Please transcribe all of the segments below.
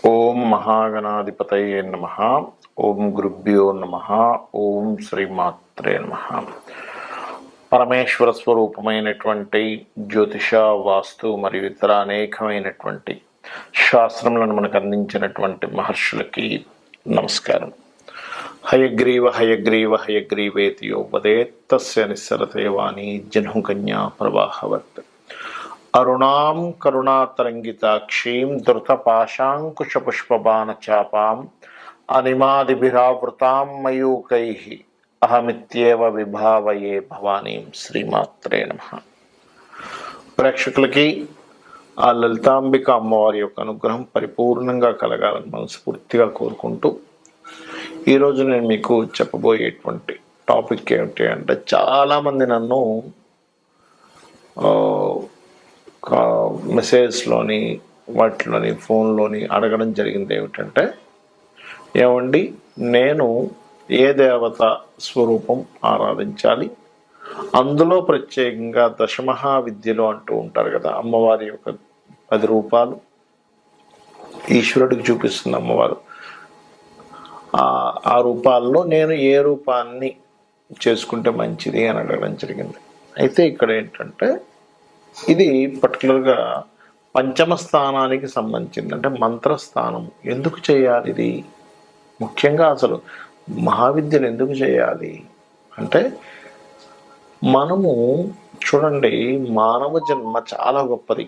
ఓం మహాగణాధిపతయే నమః. ఓం గురుభ్యో నమః. ఓం శ్రీమాత్రే నమః. పరమేశ్వర స్వరూపమైనటువంటి జ్యోతిష, వాస్తు మరియు ఇతర అనేకమైనటువంటి శాస్త్రములను మనకు అందించినటువంటి మహర్షులకి నమస్కారం. హయగ్రీవ హయగ్రీవ హయగ్రీవేతి యోపదేత్ తస్య నిస్సరతే వాణి జహ్నుకన్యా ప్రవాహవత్. అరుణాం కరుణాతరంగితాక్షీం ధృతపాశాంకుశపుష్పబాణచాపాం అనిమాదిభిరావృతాం మయూకైః అహమిత్యేవ విభావయే భవానీం. శ్రీమాత్రే నమః. ప్రేక్షకులకి ఆ లలితాంబిక అమ్మవారి యొక్క అనుగ్రహం పరిపూర్ణంగా కలగాలని మనస్ఫూర్తిగా కోరుకుంటూ ఈరోజు నేను మీకు చెప్పబోయేటువంటి టాపిక్ ఏమిటి అంటే, చాలామంది నన్ను మెసేజ్లోని వాటిలోని ఫోన్లోని అడగడం జరిగింది ఏమిటంటే, ఏమండి నేను ఏ దేవత స్వరూపం ఆరాధించాలి, అందులో ప్రత్యేకంగా దశమహావిద్యలు అంటూ ఉంటారు కదా, అమ్మవారి యొక్క 10 రూపాలు ఈశ్వరుడికి చూపిస్తుంది అమ్మవారు. ఆ రూపాల్లో నేను ఏ రూపాన్ని చేసుకుంటే మంచిది అని అడగడం జరిగింది. అయితే ఇక్కడ ఏంటంటే, ఇది పర్టికులర్గా పంచమ స్థానానికి సంబంధించింది, అంటే మంత్రస్థానం. ఎందుకు చేయాలి ఇది? ముఖ్యంగా అసలు మహావిద్యలు ఎందుకు చేయాలి అంటే, మనము చూడండి, మానవ జన్మ చాలా గొప్పది.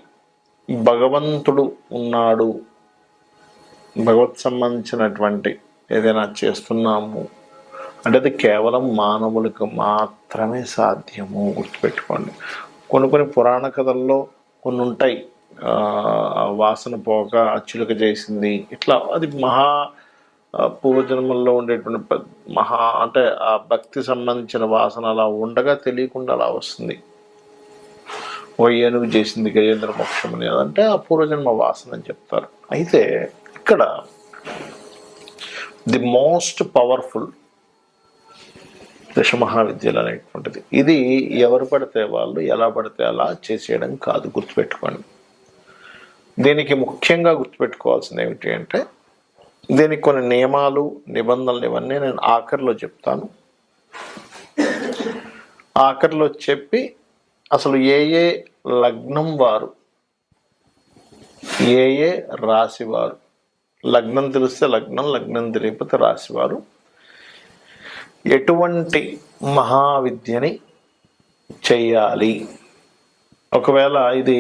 భగవంతుడు ఉన్నాడు, భగవత్ సంబంధించినటువంటి ఏదైనా చేస్తున్నాము అంటే అది కేవలం మానవులకు మాత్రమే సాధ్యము. గుర్తుపెట్టుకోండి. కొన్ని పురాణ కథల్లో కొన్ని ఉంటాయి, వాసన పోక అచ్చులక చేసింది, ఇట్లా. అది పూర్వజన్మల్లో ఉండేటువంటి అంటే ఆ భక్తి సంబంధించిన వాసన అలా ఉండగా తెలియకుండా అలా వస్తుంది. ఓ ఏనుగు చేసింది గజేంద్ర మోక్షం అని, అదంటే ఆ పూర్వజన్మ వాసన అని చెప్తారు. అయితే ఇక్కడ ది మోస్ట్ పవర్ఫుల్ దశమహావిద్యలు అనేటువంటిది, ఇది ఎవరు పడితే వాళ్ళు ఎలా పడితే అలా చేసేయడం కాదు. గుర్తుపెట్టుకోండి. దీనికి ముఖ్యంగా గుర్తుపెట్టుకోవాల్సింది ఏమిటి అంటే, దీనికి కొన్ని నియమాలు, నిబంధనలు ఇవన్నీ నేను ఆఖరిలో చెప్తాను. ఆఖరిలో చెప్పి అసలు ఏ లగ్నం వారు, ఏ రాశి వారు, లగ్నం తెలిస్తే లగ్నం, లగ్నం తెలియకపోతే రాశివారు ఎటువంటి మహావిద్యని చెయ్యాలి. ఒకవేళ ఇది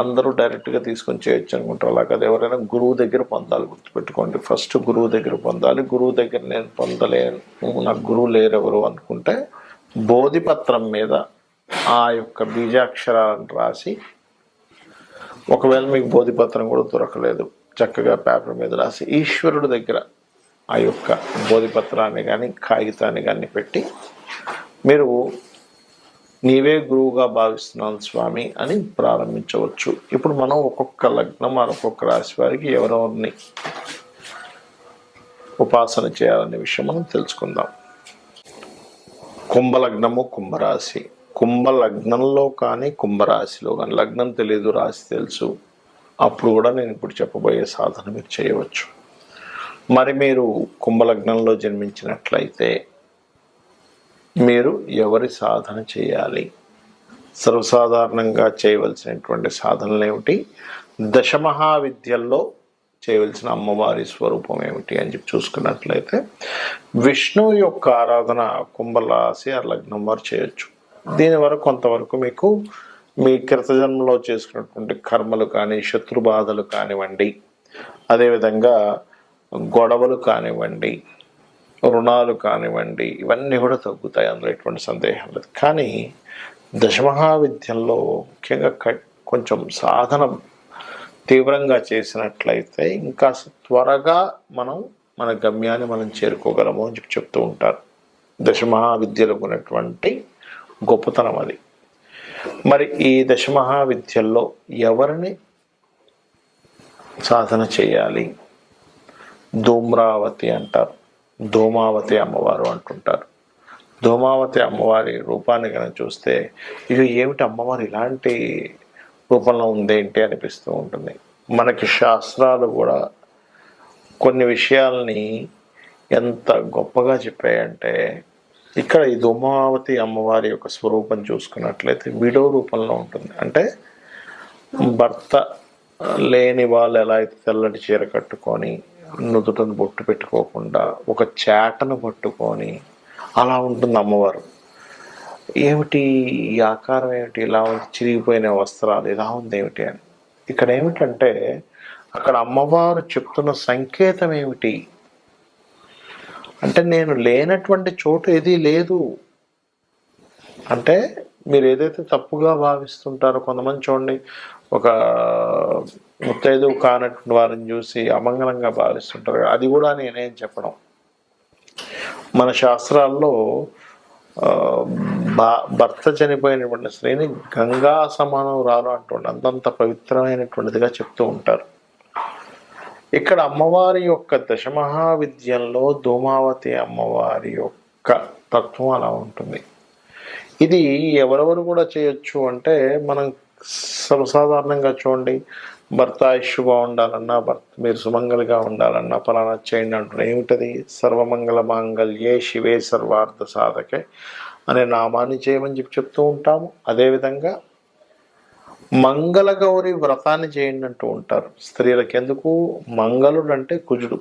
అందరూ డైరెక్ట్గా తీసుకొని చేయొచ్చు అనుకుంటారు, అలా కదా. ఎవరైనా గురువు దగ్గర పొందాలి. గుర్తుపెట్టుకోండి, ఫస్ట్ గురువు దగ్గర పొందాలి. గురువు దగ్గర నేను పొందలేను, నాకు గురువు లేరెవరు అనుకుంటే, బోధిపత్రం మీద ఆ యొక్క బీజాక్షరాలను రాసి, ఒకవేళ మీకు బోధిపత్రం కూడా దొరకలేదు, చక్కగా పేపర్ మీద రాసి ఈశ్వరుడి దగ్గర ఆ యొక్క బోధిపత్రాన్ని కానీ కాగితాన్ని కానీ పెట్టి, మీరు నీవే గురువుగా భావిస్తున్నాను స్వామి అని ప్రారంభించవచ్చు. ఇప్పుడు మనం ఒక్కొక్క లగ్నం, ఒక్కొక్క రాశి వారికి ఎవరెవరిని ఉపాసన చేయాలనే విషయం మనం తెలుసుకుందాం. కుంభలగ్నము, కుంభరాశి. కుంభలగ్నంలో కానీ కుంభరాశిలో కానీ, లగ్నం తెలియదు రాశి తెలుసు, అప్పుడు కూడా నేను ఇప్పుడు చెప్పబోయే సాధన మీరు చేయవచ్చు. మరి మీరు కుంభలగ్నంలో జన్మించినట్లయితే మీరు ఎవరి సాధన చేయాలి? సర్వసాధారణంగా చేయవలసినటువంటి సాధనలు ఏమిటి? దశమహావిద్యల్లో చేయవలసిన అమ్మవారి స్వరూపం ఏమిటి అని చెప్పి చూసుకున్నట్లయితే, విష్ణువు యొక్క ఆరాధన కుంభరాశి ఆ లగ్నం వారు చేయొచ్చు. దీని వరకు కొంతవరకు మీకు మీ కృతజన్మలో చేసుకున్నటువంటి కర్మలు కానీ, శత్రుబాధలు కానివ్వండి, అదేవిధంగా గొడవలు కానివ్వండి, రుణాలు కానివ్వండి, ఇవన్నీ కూడా తగ్గుతాయి, అందులో ఎటువంటి సందేహం లేదు. కానీ దశమహావిద్యల్లో ముఖ్యంగా కొంచెం సాధన తీవ్రంగా చేసినట్లయితే ఇంకా త్వరగా మనం మన గమ్యాన్ని మనం చేరుకోగలము అని చెప్తూ ఉంటారు. దశమహావిద్యలకు ఉన్నటువంటి గొప్పతనం అది. మరి ఈ దశమహావిద్యల్లో ఎవరిని సాధన చేయాలి? ధూమ్రావతి అంటారు, ధూమావతి అమ్మవారు అంటుంటారు. ధూమావతి అమ్మవారి రూపాన్ని కనుక చూస్తే, ఇది ఏమిటి అమ్మవారు ఇలాంటి రూపంలో ఉందేంటి అనిపిస్తూ ఉంటుంది. మనకి శాస్త్రాలు కూడా కొన్ని విషయాల్ని ఎంత గొప్పగా చెప్పాయంటే, ఇక్కడ ఈ ధూమావతి అమ్మవారి యొక్క స్వరూపం చూసుకున్నట్లయితే విడో రూపంలో ఉంటుంది. అంటే భర్త లేని వాళ్ళు ఎలా అయితే తెల్లటి చీర కట్టుకొని నుదుటను బొట్టు పెట్టుకోకుండా ఒక చేటను పట్టుకొని అలా ఉంటుంది అమ్మవారు. ఏమిటి ఈ ఆకారం, ఏమిటి ఇలా ఉంది, చిరిగిపోయిన వస్త్రాలు ఇలా ఉంది ఏమిటి అని. ఇక్కడ ఏమిటంటే అక్కడ అమ్మవారు చెప్తున్న సంకేతం ఏమిటి అంటే, నేను లేనటువంటి చోటు ఏదీ లేదు. అంటే మీరు ఏదైతే తప్పుగా భావిస్తుంటారో, కొంతమంది చూడండి ఒక ముత్తైదు కానటువంటి వారిని చూసి అమంగళంగా భావిస్తుంటారు. అది కూడా నేనేం చెప్పడం, మన శాస్త్రాల్లో భర్త చనిపోయినటువంటి స్త్రీని గంగా సమానం రాను అంటుండే, అంతంత పవిత్రమైనటువంటిదిగా చెప్తూ ఉంటారు. ఇక్కడ అమ్మవారి యొక్క దశమహావిద్యంలో ధూమావతి అమ్మవారి యొక్క తత్వం అలా ఉంటుంది. ఇది ఎవరెవరు కూడా చేయొచ్చు అంటే, మనం సర్వసాధారణంగా చూడండి, భర్త ఆయుష్ బాగుండాలన్నా, మీరు సుమంగళిగా ఉండాలన్నా ఫలానా చేయండి అంటున్నారు. ఏమిటది? సర్వమంగళ మాంగళ్యే శివే సర్వార్థ సాధకే అనే నామాన్ని చేయమని చెప్తూ ఉంటాము. అదేవిధంగా మంగళగౌరి వ్రతాన్ని చేయండి అంటూ ఉంటారు. స్త్రీలకు ఎందుకు? మంగళుడు అంటే కుజుడు.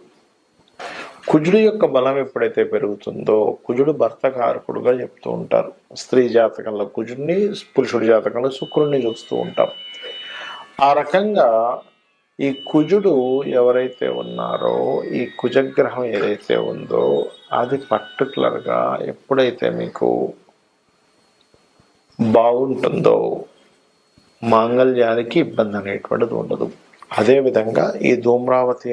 కుజుడు యొక్క బలం ఎప్పుడైతే పెరుగుతుందో, కుజుడు భర్త కారకుడుగా చెప్తూ ఉంటారు. స్త్రీ జాతకంలో కుజుడిని, పురుషుడి జాతకంలో శుక్రుడిని చూస్తూ ఉంటాం. ఆ రకంగా ఈ కుజుడు ఎవరైతే ఉన్నారో, ఈ కుజగ్రహం ఏదైతే ఉందో అది పర్టికులర్గా ఎప్పుడైతే మీకు బాగుంటుందో మాంగళ్యానికి ఇబ్బంది అనేటువంటిది ఉండదు. అదేవిధంగా ఈ ధూమ్రావతి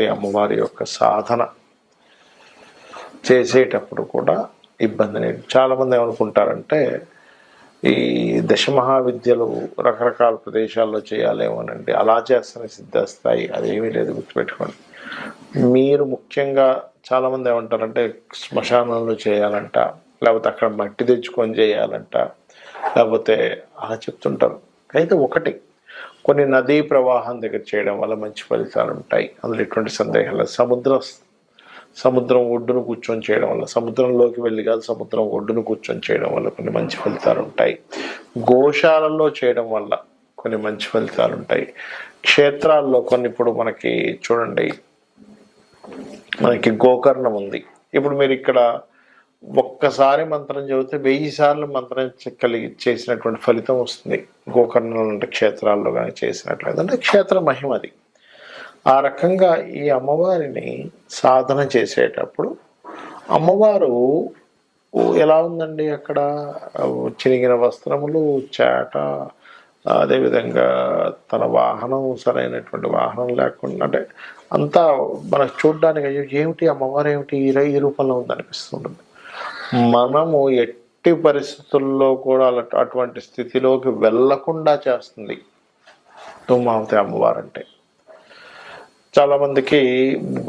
అమ్మవారి యొక్క సాధన చేసేటప్పుడు కూడా ఇబ్బంది లేదు. చాలామంది ఏమనుకుంటారంటే, ఈ దశమహావిద్యలు రకరకాల ప్రదేశాల్లో చేయాలేమోనండి, అలా చేస్తేనే సిద్ధిస్తాయి, అదేమీ లేదు, గుర్తుపెట్టుకోండి. మీరు ముఖ్యంగా చాలామంది ఏమంటారంటే శ్మశానంలో చేయాలంట, లేకపోతే అక్కడ మట్టి తెచ్చుకొని చేయాలంట, లేకపోతే అలా చెప్తుంటారు. అయితే ఒకటి, కొన్ని నదీ ప్రవాహం దగ్గర చేయడం వల్ల మంచి ఫలితాలు ఉంటాయి, అందులో ఎటువంటి సందేహం లేదు. సముద్రం ఒడ్డును కూర్చొని చేయడం వల్ల, సముద్రంలోకి వెళ్ళి కాదు, సముద్రం ఒడ్డును కూర్చొని చేయడం వల్ల కొన్ని మంచి ఫలితాలు ఉంటాయి. గోశాలలో చేయడం వల్ల కొన్ని మంచి ఫలితాలు ఉంటాయి. క్షేత్రాల్లో కొన్ని, ఇప్పుడు మనకి చూడండి, మనకి గోకర్ణం ఉంది. ఇప్పుడు మీరు ఇక్కడ ఒక్కసారి మంత్రం చదివితే 1000 సార్లు మంత్రం చేసినటువంటి ఫలితం వస్తుంది. గోకర్ణంలో అంటే క్షేత్రాల్లో కానీ చేసినట్లయితే, అంటే క్షేత్ర మహిమది. ఆ రకంగా ఈ అమ్మవారిని సాధన చేసేటప్పుడు అమ్మవారు ఎలా ఉందండి, అక్కడ చినిగిన వస్త్రములు, చేట, అదేవిధంగా తన వాహనం సరైనటువంటి వాహనం లేకుండా, అంటే అంతా మనకు చూడడానికి ఏమిటి అమ్మవారు ఏమిటి ఈ రూపంలో ఉందనిపిస్తుంటుంది. మనము ఎట్టి పరిస్థితుల్లో కూడా అటువంటి స్థితిలోకి వెళ్లకుండా చేస్తుంది ధూమావతి అమ్మవారు అంటే. చాలామందికి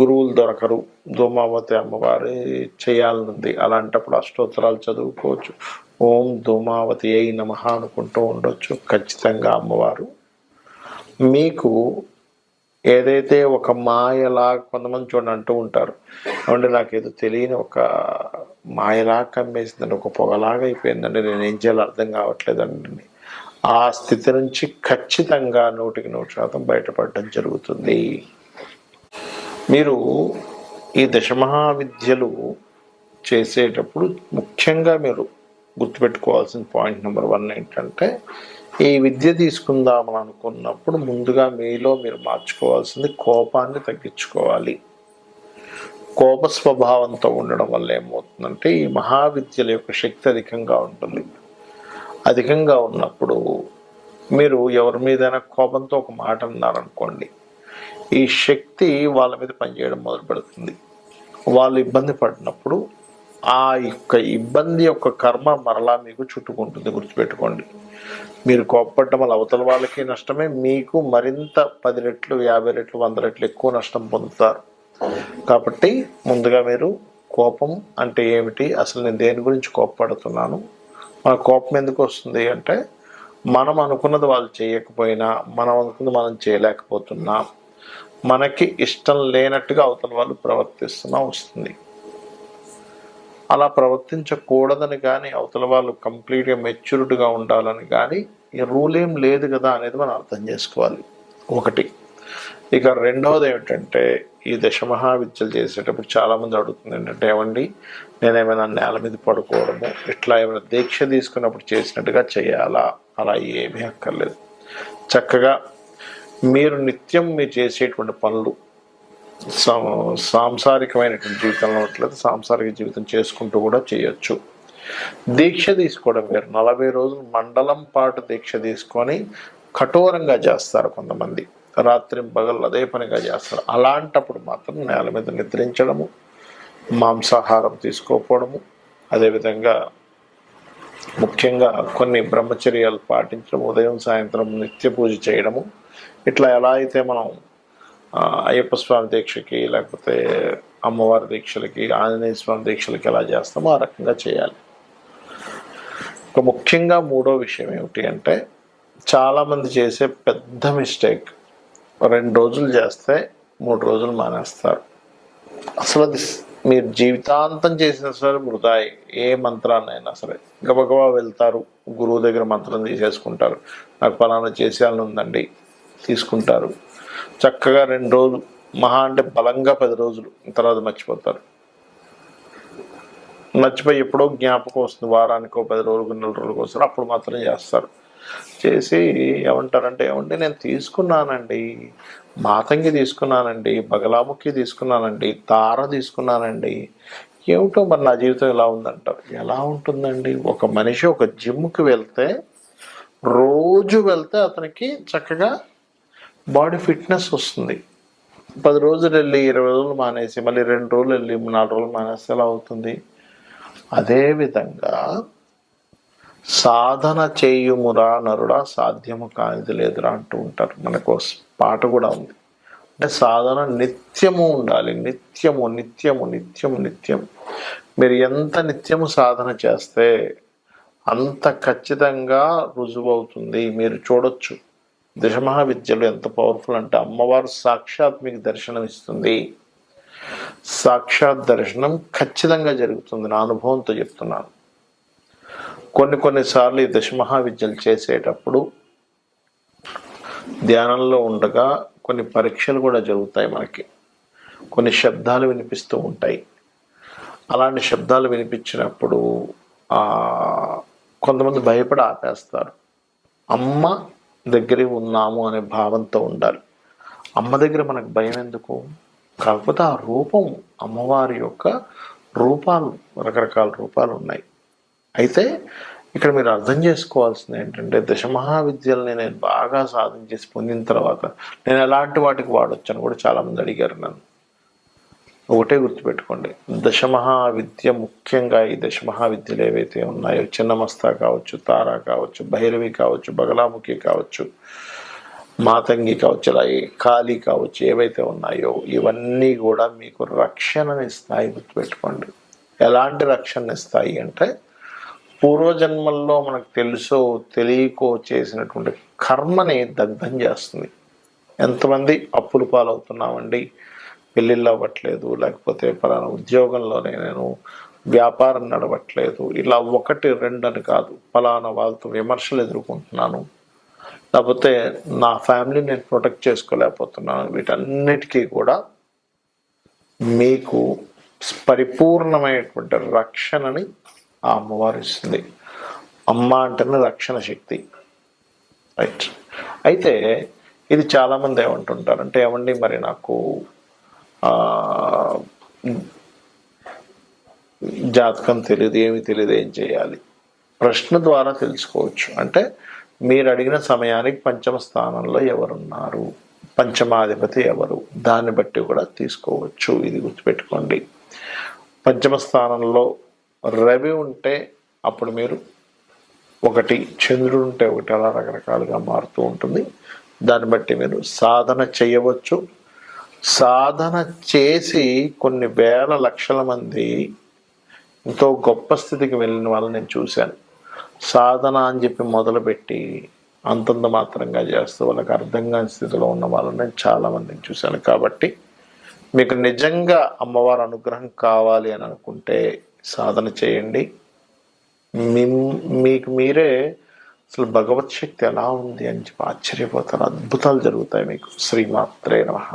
గురువులు దొరకరు, ధూమావతి అమ్మవారి చేయాలనుంది, అలాంటప్పుడు అష్టోత్తరాలు చదువుకోవచ్చు, ఓం ధూమావతి అయి నమః అనుకుంటూ ఉండొచ్చు. ఖచ్చితంగా అమ్మవారు మీకు ఏదైతే ఒక మాయలా, కొంతమంది చూడండి అంటూ ఉంటారు, అంటే నాకేదో తెలియని ఒక మాయలాగా కమ్మేసిందండి, ఒక పొగలాగా అయిపోయిందండి, నేను ఏం చేయాలో అర్థం కావట్లేదండి. ఆ స్థితి నుంచి ఖచ్చితంగా 100% బయటపడడం జరుగుతుంది. మీరు ఈ దశమహావిద్యలు చేసేటప్పుడు ముఖ్యంగా మీరు గుర్తుపెట్టుకోవాల్సిన పాయింట్ నెంబర్ 1 ఏంటంటే, ఈ విద్య తీసుకుందామని అనుకున్నప్పుడు ముందుగా మీలో మీరు మార్చుకోవాల్సింది కోపాన్ని తగ్గించుకోవాలి. కోప స్వభావంతో ఉండడం వల్ల ఏమవుతుందంటే, ఈ మహావిద్యల యొక్క శక్తి అధికంగా ఉంటుంది. అధికంగా ఉన్నప్పుడు మీరు ఎవరి మీదైనా కోపంతో ఒక మాట అన్నారనుకోండి, ఈ శక్తి వాళ్ళ మీద పనిచేయడం మొదలు పెడుతుంది. వాళ్ళు ఇబ్బంది పడినప్పుడు ఆ యొక్క ఇబ్బంది యొక్క కర్మ మరలా మీకు చుట్టుకుంటుంది. గుర్తుపెట్టుకోండి, మీరు కోపపడడం వల్ల అవతల వాళ్ళకి నష్టమే, మీకు మరింత 10 రెట్లు, 50 రెట్లు, 100 రెట్లు ఎక్కువ నష్టం పొందుతారు. కాబట్టి ముందుగా మీరు కోపం అంటే ఏమిటి, అసలు నేను దేని గురించి కోపపడుతున్నాను, మన కోపం ఎందుకు వస్తుంది అంటే, మనం అనుకున్నది వాళ్ళు చేయకపోయినా, మనం అనుకున్నది మనం చేయలేకపోతున్నా, మనకి ఇష్టం లేనట్టుగా అవతల వాళ్ళు ప్రవర్తిస్తున్నా వస్తుంది. అలా ప్రవర్తించకూడదని కానీ, అవతల వాళ్ళు కంప్లీట్గా మెచ్యూర్డ్గా ఉండాలని కానీ ఈ రూల్ ఏం లేదు కదా అనేది మనం అర్థం చేసుకోవాలి. ఒకటి. ఇక రెండవది ఏమిటంటే, ఈ దశమహావిద్యలు చేసేటప్పుడు చాలామంది అడుగుతుంది ఏంటంటే, ఏమండి నేనేమైనా నేల మీద పడుకోవడము ఇట్లా ఏమైనా దీక్ష తీసుకున్నప్పుడు చేసినట్టుగా చేయాలా? అలా ఏమీ అక్కర్లేదు. చక్కగా మీరు నిత్యం మీరు చేసేటువంటి పనులు సాంసారికమైనటువంటి జీవితంలో ఉన్నట్లయితే సాంసారిక జీవితం చేసుకుంటూ కూడా చేయొచ్చు. దీక్ష తీసుకోవడం వేరు. 40 రోజులు మండలం పాటు దీక్ష తీసుకొని కఠోరంగా చేస్తారు కొంతమంది, రాత్రి పగలు అదే పనిగా చేస్తారు. అలాంటప్పుడు మాత్రం నేల మీద నిద్రించడము, మాంసాహారం తీసుకోకపోవడము, అదేవిధంగా ముఖ్యంగా కొన్ని బ్రహ్మచర్యాలు పాటించడం, ఉదయం సాయంత్రం నిత్య పూజ చేయడము, ఇట్లా ఎలా అయితే మనం అయ్యప్ప స్వామి దీక్షకి లేకపోతే అమ్మవారి దీక్షలకి ఆంజనేయ స్వామి దీక్షలకి ఎలా చేస్తామో ఆ రకంగా చేయాలి. ఇక ముఖ్యంగా మూడో విషయం ఏమిటి అంటే, చాలామంది చేసే పెద్ద మిస్టేక్ 2 రోజులు చేస్తే 3 రోజులు మానేస్తారు. అసలు అది మీరు జీవితాంతం చేసిన సరే వృధాయి. ఏ మంత్రాన్నైనా సరే గబగబా వెళ్తారు, గురువు దగ్గర మంత్రం తీసేసుకుంటారు, నాకు పలానా చేసేయాలని ఉందండి తీసుకుంటారు. చక్కగా 2 రోజులు మహా అంటే బలంగా 10 రోజులు తర్వాత మర్చిపోతారు. మర్చిపోయి ఎప్పుడో జ్ఞాపకం వస్తుంది, వారానికో 10 రోజులకు 4 రోజులకు వస్తారు, అప్పుడు మాత్రం చేస్తారు. చేసి ఏమంటారంటే, ఏమంటే నేను తీసుకున్నానండి, మాతంగి తీసుకున్నానండి, బగలాముఖి తీసుకున్నానండి, తార తీసుకున్నానండి, ఏమిటో మరి నా జీవితం ఎలా ఉందంటారు. ఎలా ఉంటుందండి? ఒక మనిషి ఒక జిమ్కి వెళ్తే రోజు వెళ్తే అతనికి చక్కగా బాడీ ఫిట్నెస్ వస్తుంది. 10 రోజులు వెళ్ళి 20 రోజులు మానేసి మళ్ళీ 2 రోజులు వెళ్ళి 4 రోజులు మానేస్తే ఎలా అవుతుంది? అదేవిధంగా సాధన చేయుమురా నరుడా సాధ్యము కానిది లేదురా అంటూ ఉంటారు. మనకు పాట కూడా ఉంది. అంటే సాధన నిత్యము ఉండాలి. నిత్యము నిత్యము నిత్యము నిత్యం. మీరు ఎంత నిత్యము సాధన చేస్తే అంత ఖచ్చితంగా రుజువు అవుతుంది. మీరు చూడొచ్చు దశమహావిద్యలు ఎంత పవర్ఫుల్ అంటే, అమ్మవారు సాక్షాత్ మీకు దర్శనం ఇస్తుంది. సాక్షాత్ దర్శనం ఖచ్చితంగా జరుగుతుంది. నా అనుభవంతో చెప్తున్నాను. కొన్నిసార్లు ఈ దశమహావిద్యలు చేసేటప్పుడు ధ్యానంలో ఉండగా కొన్ని పరీక్షలు కూడా జరుగుతాయి. మనకి కొన్ని శబ్దాలు వినిపిస్తూ ఉంటాయి. అలాంటి శబ్దాలు వినిపించినప్పుడు కొంతమంది భయపడి ఆపేస్తారు. అమ్మ దగ్గర ఉన్నాము అనే భావంతో ఉండాలి. అమ్మ దగ్గర మనకు భయం ఎందుకు? కాకపోతే ఆ రూపం, అమ్మవారి యొక్క రూపాలు, రకరకాల రూపాలు ఉన్నాయి. అయితే ఇక్కడ మీరు అర్థం చేసుకోవాల్సింది ఏంటంటే, దశమహావిద్యల్ని నేను బాగా సాధన చేసి పొందిన తర్వాత నేను ఎలాంటి వాటికి వాడొచ్చు అని కూడా చాలామంది అడిగారు నన్ను. ఒకటే గుర్తుపెట్టుకోండి, దశమహావిద్య ముఖ్యంగా ఈ దశమహావిద్యలు ఏవైతే ఉన్నాయో, చిన్నమస్తా కావచ్చు, తారా కావచ్చు, భైరవి కావచ్చు, బగలాముఖి కావచ్చు, మాతంగి కావచ్చు, అలాగే కాళీ కావచ్చు, ఏవైతే ఉన్నాయో ఇవన్నీ కూడా మీకు రక్షణనిస్తాయి. గుర్తుపెట్టుకోండి. ఎలాంటి రక్షణ ఇస్తాయి అంటే, పూర్వజన్మల్లో మనకు తెలుసో తెలియకో చేసినటువంటి కర్మని దగ్ధం చేస్తుంది. ఎంతమంది అప్పులు పాలవుతున్నామండి, పెళ్ళిళ్ళు అవ్వట్లేదు, లేకపోతే పలానా ఉద్యోగంలోనే నేను వ్యాపారం నడవట్లేదు, ఇలా 1, 2 అని కాదు, పలానా వాళ్ళతో విమర్శలు ఎదుర్కొంటున్నాను, లేకపోతే నా ఫ్యామిలీని నేను ప్రొటెక్ట్ చేసుకోలేకపోతున్నాను. వీటన్నిటికీ కూడా మీకు పరిపూర్ణమైనటువంటి రక్షణని ఆ అమ్మవారు ఇస్తుంది. అమ్మ అంటేనే రక్షణ శక్తి. రైట్. అయితే ఇది చాలామంది ఏమంటుంటారంటే, ఏమండి మరి నాకు జాతకం తెలియదు, ఏమి తెలియదు, ఏం చేయాలి? ప్రశ్న ద్వారా తెలుసుకోవచ్చు. అంటే మీరు అడిగిన సమయానికి పంచమ స్థానంలో ఎవరున్నారు, పంచమాధిపతి ఎవరు, దాన్ని బట్టి కూడా తీసుకోవచ్చు. ఇది గుర్తుపెట్టుకోండి. పంచమ స్థానంలో రవి ఉంటే అప్పుడు మీరు 1, చంద్రుడు ఉంటే 1, అలా రకరకాలుగా మారుతూ ఉంటుంది. దాన్ని బట్టి మీరు సాధన చేయవచ్చు. సాధన చేసి కొన్ని వేల లక్షల మంది ఎంతో గొప్ప స్థితికి వెళ్ళిన వాళ్ళని నేను చూశాను. సాధన అని చెప్పి మొదలుపెట్టి అంతంత మాత్రంగా చేస్తూ వాళ్ళకి అర్థం కాని స్థితిలో ఉన్న వాళ్ళని నేను చాలామందిని చూశాను. కాబట్టి మీకు నిజంగా అమ్మవారి అనుగ్రహం కావాలి అని అనుకుంటే సాధన చేయండి. మీకు మీరే అసలు భగవత్ శక్తి ఎలా ఉంది అని చెప్పి ఆశ్చర్యపోతారు. అద్భుతాలు జరుగుతాయి మీకు. శ్రీమాత్రే నమః.